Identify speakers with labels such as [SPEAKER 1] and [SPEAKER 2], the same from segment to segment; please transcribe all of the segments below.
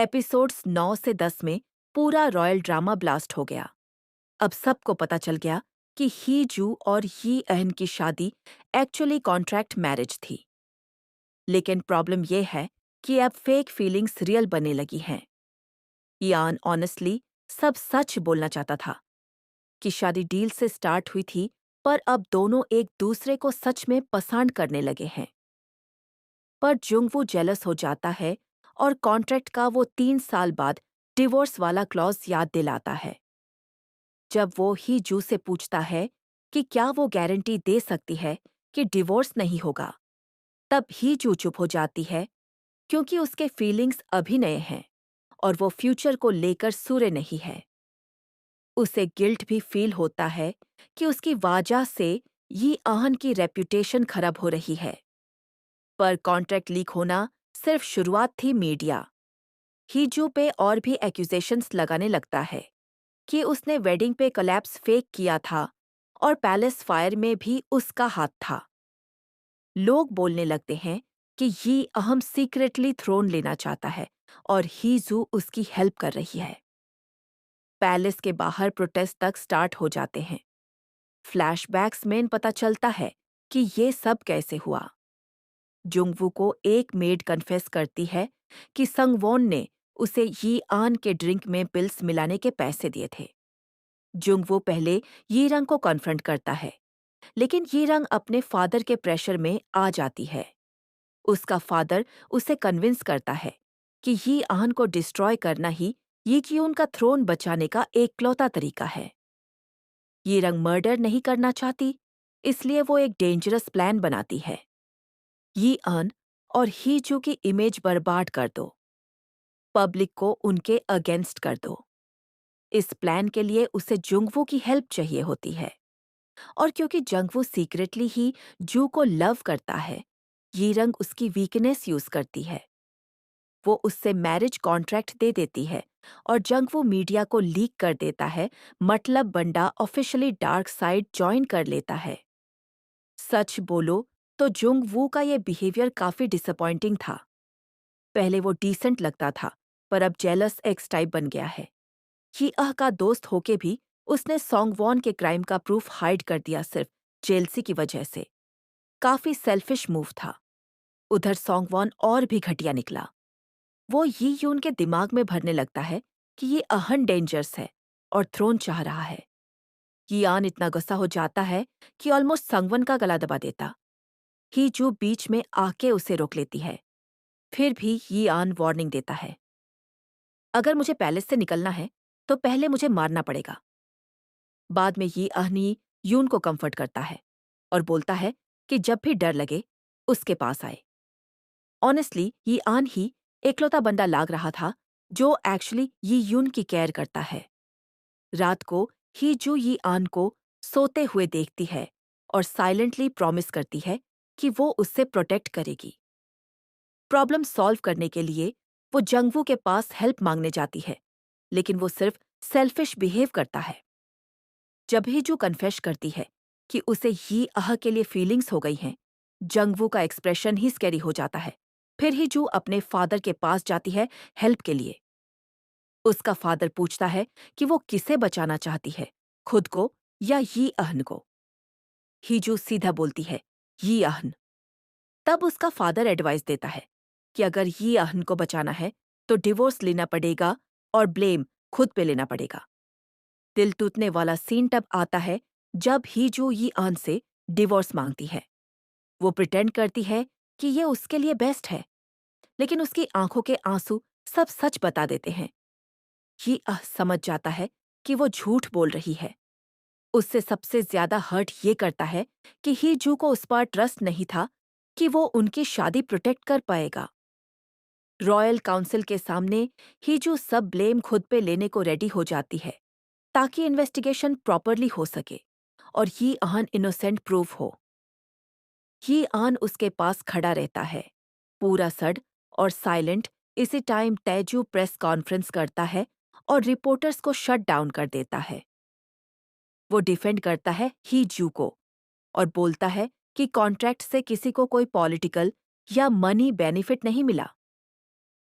[SPEAKER 1] Episodes 9 से 10 में पूरा रॉयल ड्रामा ब्लास्ट हो गया। अब सबको पता चल गया कि ही जू और ही अहन की शादी एक्चुअली कॉन्ट्रैक्ट मैरिज थी। लेकिन प्रॉब्लम ये है कि अब फेक फीलिंग्स रियल बनने लगी हैं। यान ऑनेस्टली सब सच बोलना चाहता था कि शादी डील से स्टार्ट हुई थी, पर अब दोनों एक दूसरे को सच में पसंद करने लगे हैं। पर जुंगवू जेलस हो जाता है और कॉन्ट्रैक्ट का वो 3 साल बाद डिवोर्स वाला क्लॉज याद दिलाता है। जब वो ही जू से पूछता है कि क्या वो गारंटी दे सकती है कि डिवोर्स नहीं होगा, तब ही जू चुप हो जाती है, क्योंकि उसके फीलिंग्स अभी नए हैं और वो फ्यूचर को लेकर सूरे नहीं है। उसे गिल्ट भी फील होता है कि उसकी वजह से ये आहन की रेप्यूटेशन खराब हो रही है। पर कॉन्ट्रैक्ट लीक होना सिर्फ शुरुआत थी। मीडिया हीजू पे और भी एक्यूजेशंस लगाने लगता है कि उसने वेडिंग पे कोलैप्स फेक किया था और पैलेस फायर में भी उसका हाथ था। लोग बोलने लगते हैं कि ये अहम सीक्रेटली थ्रोन लेना चाहता है और हीजू उसकी हेल्प कर रही है। पैलेस के बाहर प्रोटेस्ट तक स्टार्ट हो जाते हैं। फ्लैशबैक्स में पता चलता है कि ये सब कैसे हुआ। जुंगवू को एक मेड कन्फेस करती है कि संगवोन ने उसे यी आन के ड्रिंक में पिल्स मिलाने के पैसे दिए थे। जुंगवू पहले यी रंग को कन्फ्रंट करता है, लेकिन यी रंग अपने फादर के प्रेशर में आ जाती है। उसका फादर उसे कन्विंस करता है कि यी आन को डिस्ट्रॉय करना ही यी क्यून का थ्रोन बचाने का एकलौता तरीका है। यी रंग मर्डर नहीं करना चाहती, इसलिए वो एक डेंजरस प्लान बनाती है। यी आन और हीजू की इमेज बर्बाद कर दो, पब्लिक को उनके अगेंस्ट कर दो। इस प्लान के लिए उसे जुंगवू की हेल्प चाहिए होती है, और क्योंकि जुंगवू सीक्रेटली ही जू को लव करता है, ये रंग उसकी वीकनेस यूज करती है। वो उससे मैरिज कॉन्ट्रैक्ट दे देती है और जुंगवू मीडिया को लीक कर देता है, मतलब बंडा ऑफिशियली डार्क साइड ज्वाइन कर लेता है। सच बोलो तो जुंगवू का ये बिहेवियर काफी डिसअपॉइंटिंग था। पहले वो डिसेंट लगता था, पर अब जेलस एक्स टाइप बन गया है। ही अह का दोस्त होके भी उसने सोंगवॉन के क्राइम का प्रूफ हाइड कर दिया सिर्फ जेलसी की वजह से। काफी सेल्फिश मूव था। उधर सोंगवॉन और भी घटिया निकला। वो यी यून के दिमाग में भरने लगता है कि ये अहन डेंजर्स है और थ्रोन चाह रहा है। ये आन इतना गुस्सा हो जाता है कि ऑलमोस्ट संगवन का गला दबा देता। ही जू बीच में आके उसे रोक लेती है। फिर भी ये आन वार्निंग देता है, अगर मुझे पैलेस से निकलना है तो पहले मुझे मारना पड़ेगा। बाद में ये अहनी यून को कंफर्ट करता है और बोलता है कि जब भी डर लगे उसके पास आए। ऑनेस्टली ये आन ही एकलौता बंदा लाग रहा था जो एक्चुअली ये यून की केयर करता है। रात को ही जू ये आन को सोते हुए देखती है और साइलेंटली प्रॉमिस करती है कि वो उससे प्रोटेक्ट करेगी। प्रॉब्लम सॉल्व करने के लिए वो जंगवू के पास हेल्प मांगने जाती है, लेकिन वो सिर्फ सेल्फिश बिहेव करता है। जब हिजू कन्फेस करती है कि उसे ही आह के लिए फीलिंग्स हो गई हैं, जंगवू का एक्सप्रेशन ही स्कैरी हो जाता है। फिर हिजू अपने फादर के पास जाती है हेल्प के लिए। उसका फादर पूछता है कि वो किसे बचाना चाहती है, खुद को या यी अहन को। हिजू सीधा बोलती है, यी अहन। तब उसका फादर एडवाइस देता है कि अगर यी अहन को बचाना है तो डिवोर्स लेना पड़ेगा और ब्लेम खुद पे लेना पड़ेगा। दिल टूटने वाला सीन तब आता है जब हीजू यी अहन से डिवोर्स मांगती है। वो प्रिटेंड करती है कि ये उसके लिए बेस्ट है, लेकिन उसकी आंखों के आंसू सब सच बता देते हैं। ये समझ जाता है कि वो झूठ बोल रही है। उससे सबसे ज्यादा हर्ट ये करता है कि हीजू को उस पर ट्रस्ट नहीं था कि वो उनकी शादी प्रोटेक्ट कर पाएगा। रॉयल काउंसिल के सामने हीजू सब ब्लेम खुद पे लेने को रेडी हो जाती है ताकि इन्वेस्टिगेशन प्रॉपरली हो सके और ये अहन इनोसेंट प्रूफ हो। ये आन उसके पास खड़ा रहता है, पूरा सड़ और साइलेंट। इसी टाइम तैजू प्रेस कॉन्फ्रेंस करता है और रिपोर्टर्स को शट डाउन कर देता है। वो डिफेंड करता है ही जू को और बोलता है कि कॉन्ट्रैक्ट से किसी को कोई पॉलिटिकल या मनी बेनिफिट नहीं मिला।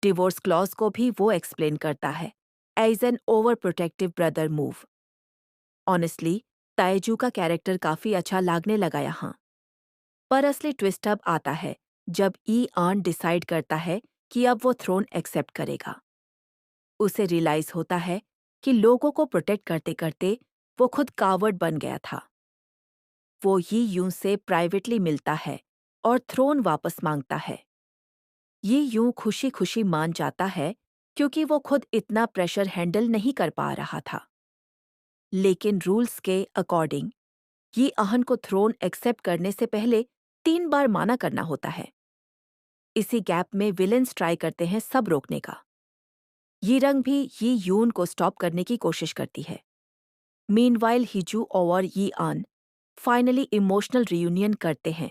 [SPEAKER 1] डिवोर्स क्लॉज को भी वो एक्सप्लेन करता है as an over protective brother move. Honestly ताएजू का कैरेक्टर काफी अच्छा लागने लगा यहाँ। पर असली ट्विस्ट अब आता है जब ई आन डिसाइड करता है कि अब वो थ्रोन एक्सेप्ट करेगा। उसे रियलाइज होता है कि लोगों को प्रोटेक्ट करते करते वो खुद कावर्ड बन गया था। वो यी यूं से प्राइवेटली मिलता है और थ्रोन वापस मांगता है। ये यूं खुशी खुशी मान जाता है क्योंकि वो खुद इतना प्रेशर हैंडल नहीं कर पा रहा था। लेकिन रूल्स के अकॉर्डिंग ये अहन को थ्रोन एक्सेप्ट करने से पहले 3 बार माना करना होता है। इसी गैप में विलेंस ट्राई करते हैं सब रोकने का। ये रंग भी ये यून को स्टॉप करने की कोशिश करती है। मीनवाइल हिजू और यी आन फाइनली इमोशनल रियूनियन करते हैं।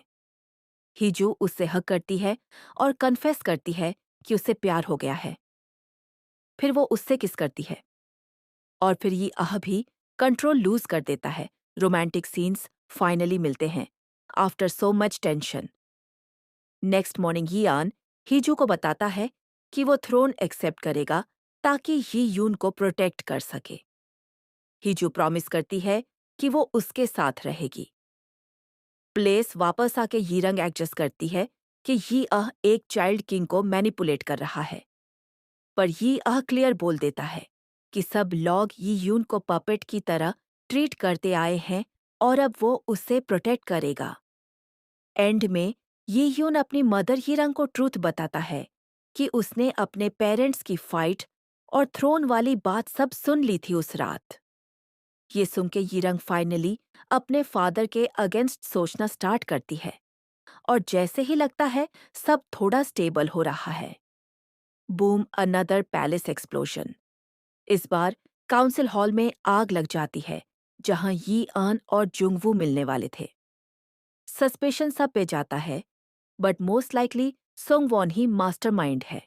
[SPEAKER 1] हिजू उससे हक करती है और कन्फेस करती है कि उसे प्यार हो गया है। फिर वो उससे किस करती है और फिर ये आह भी कंट्रोल लूज कर देता है। रोमांटिक सीन्स फाइनली मिलते हैं after so much tension. Next morning Yian Hiju को बताता है कि वो थ्रोन एक्सेप्ट करेगा ताकि यी यून को प्रोटेक्ट कर सके। हिजू प्रॉमिस करती है कि वो उसके साथ रहेगी। प्लेस वापस आके यिरंग एडजस्ट करती है कि यी अह एक चाइल्ड किंग को मैनिपुलेट कर रहा है। पर यी अह क्लियर बोल देता है कि सब लोग यी यून को पपेट की तरह ट्रीट करते आए हैं और अब वो उससे प्रोटेक्ट करेगा। एंड में यी यून अपनी मदर यिरंग को ट्रूथ बताता है कि उसने अपने पेरेंट्स की फाइट और थ्रोन वाली बात सब सुन ली थी उस रात। ये सुन के यिरंग फाइनली अपने फादर के अगेंस्ट सोचना स्टार्ट करती है और जैसे ही लगता है सब थोड़ा स्टेबल हो रहा है। Boom another palace explosion. इस बार काउंसिल हॉल में आग लग जाती है जहां यी आन और जुंगवू मिलने वाले थे। सस्पेशन सब पे जाता है बट मोस्ट लाइकली सुंगवॉन ही मास्टरमाइंड है।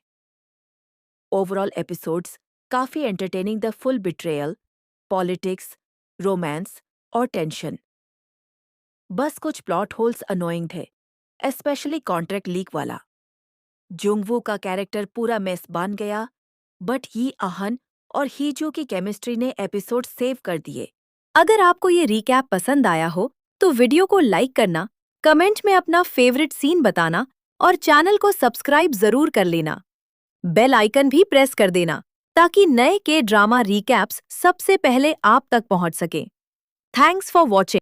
[SPEAKER 1] ओवरऑल एपिसोड्स काफी entertaining, the full betrayal, politics, romance और टेंशन। बस कुछ प्लॉट होल्स अनोइंग थे, स्पेशली कॉन्ट्रैक्ट लीक वाला। जुंगवू का कैरेक्टर पूरा मेस बन गया बट यी आहन और हीजू की केमिस्ट्री ने एपिसोड सेव कर दिए।
[SPEAKER 2] अगर आपको ये रिकैप पसंद आया हो तो वीडियो को लाइक करना, कमेंट में अपना फेवरेट सीन बताना और चैनल को सब्सक्राइब जरूर कर लेना। बेल आइकन भी प्रेस कर देना ताकि नए के ड्रामा रिकैप्स सबसे पहले आप तक पहुंच सके। Thanks for watching.